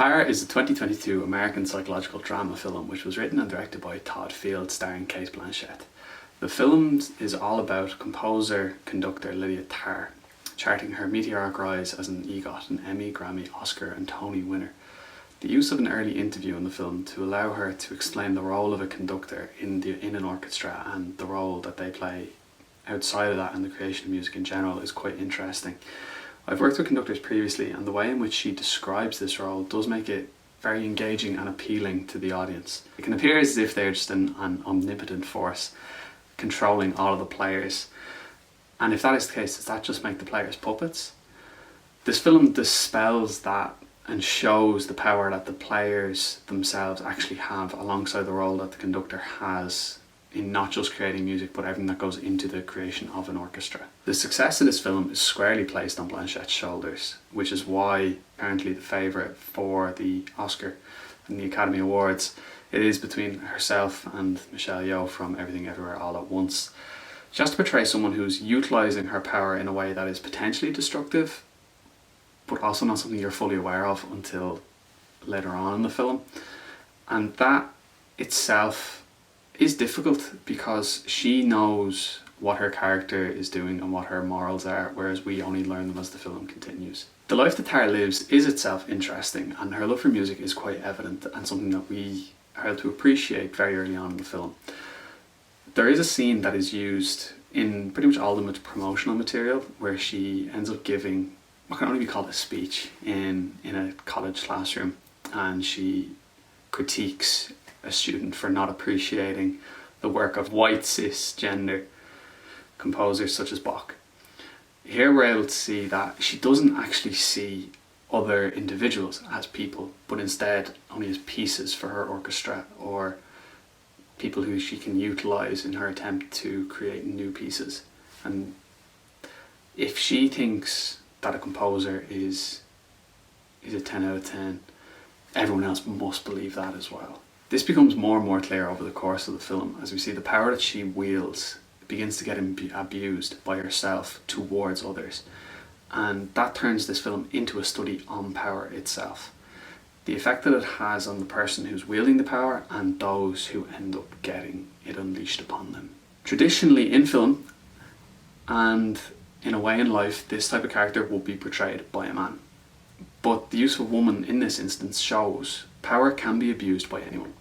Tar is a 2022 American psychological drama film which was written and directed by Todd Field, starring Cate Blanchett. The film is all about composer-conductor Lydia Tar, charting her meteoric rise as an Egot, an Emmy, Grammy, Oscar and Tony winner. The use of an early interview in the film to allow her to explain the role of a conductor in an orchestra and the role that they play outside of that and the creation of music in general is quite interesting. I've worked with conductors previously, and the way in which she describes this role does make it very engaging and appealing to the audience. It can appear as if they're just an omnipotent force controlling all of the players, and if that is the case, does that just make the players puppets? This film dispels that and shows the power that the players themselves actually have alongside the role that the conductor has in not just creating music but everything that goes into the creation of an orchestra. The success of this film is squarely placed on Blanchett's shoulders, which is why apparently the favourite for the Oscar and the Academy Awards. It is between herself and Michelle Yeoh from Everything Everywhere All at Once. She has to portray someone who's utilising her power in a way that is potentially destructive but also not something you're fully aware of until later on in the film, and that itself is difficult because she knows what her character is doing and what her morals are, whereas we only learn them as the film continues. The life that Tar lives is itself interesting, and her love for music is quite evident and something that we are able to appreciate very early on in the film. There is a scene that is used in pretty much all the promotional material where she ends up giving what can only be called a speech in a college classroom, and she critiques a student for not appreciating the work of white cisgender composers such as Bach. Here we're able to see that she doesn't actually see other individuals as people, but instead only as pieces for her orchestra or people who she can utilise in her attempt to create new pieces. And if she thinks that a composer is a 10 out of 10, everyone else must believe that as well. This becomes more and more clear over the course of the film as we see the power that she wields begins to get abused by herself towards others, and that turns this film into a study on power itself. The effect that it has on the person who's wielding the power and those who end up getting it unleashed upon them. Traditionally in film, and in a way in life, this type of character will be portrayed by a man. But the use of a woman in this instance shows power can be abused by anyone.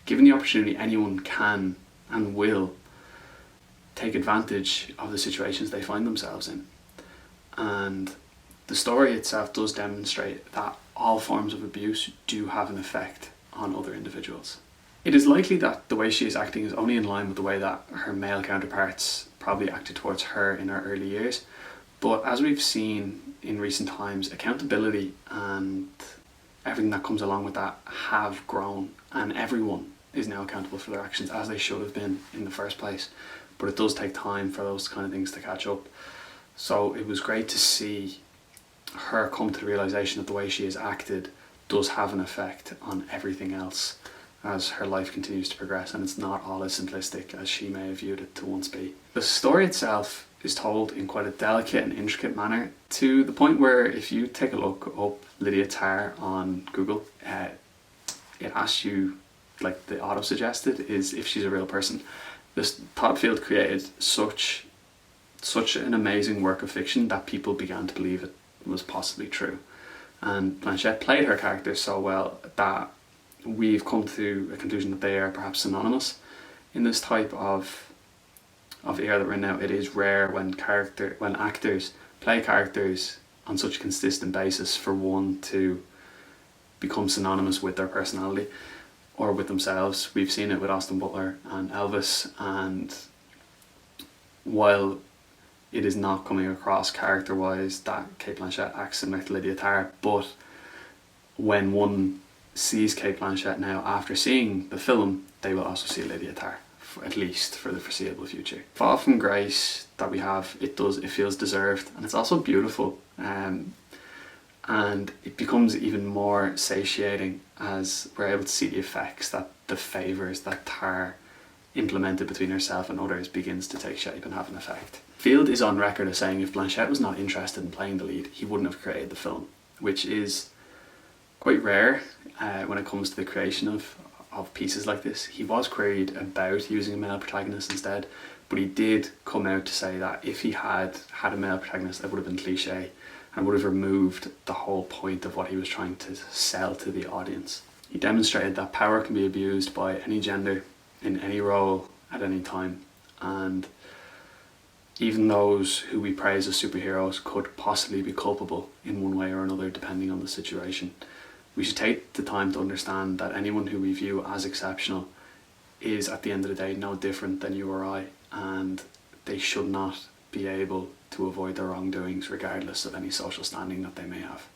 Given the opportunity, anyone can and will take advantage of the situations they find themselves in. And the story itself does demonstrate that all forms of abuse do have an effect on other individuals. It is likely that the way she is acting is only in line with the way that her male counterparts probably acted towards her in her early years. But as we've seen in recent times, accountability and everything that comes along with that have grown, and everyone is now accountable for their actions as they should have been in the first place. But it does take time for those kind of things to catch up. So it was great to see her come to the realisation that the way she has acted does have an effect on everything else as her life continues to progress, and it's not all as simplistic as she may have viewed it to once be. The story itself is told in quite a delicate and intricate manner, to the point where if you take a look up Lydia Tar on Google, it asks you, like the auto-suggested, is if she's a real person. This Todd Field created such an amazing work of fiction that people began to believe it was possibly true. And Blanchett played her character so well that we've come to a conclusion that they are perhaps synonymous. In this type of era that we're in now, it is rare when actors play characters on such a consistent basis for one to become synonymous with their personality or with themselves. We've seen it with Austin Butler and Elvis, and while it is not coming across character-wise that Cate Blanchett acts similar to Lydia Tar, but when one sees Cate Blanchett now after seeing the film, they will also see Lydia Tar, at least for the foreseeable future. Fall from grace that we have, it feels deserved, and it's also beautiful, and it becomes even more satiating as we're able to see the effects that the favours that Tar implemented between herself and others begins to take shape and have an effect. Field is on record as saying if Blanchett was not interested in playing the lead, he wouldn't have created the film, which is quite rare when it comes to the creation of pieces like this. He was queried about using a male protagonist instead, but he did come out to say that if he had had a male protagonist, that would have been cliche and would have removed the whole point of what he was trying to sell to the audience. He demonstrated that power can be abused by any gender, in any role, at any time, and even those who we praise as superheroes could possibly be culpable in one way or another depending on the situation. We should take the time to understand that anyone who we view as exceptional is at the end of the day no different than you or I, and they should not be able to avoid their wrongdoings regardless of any social standing that they may have.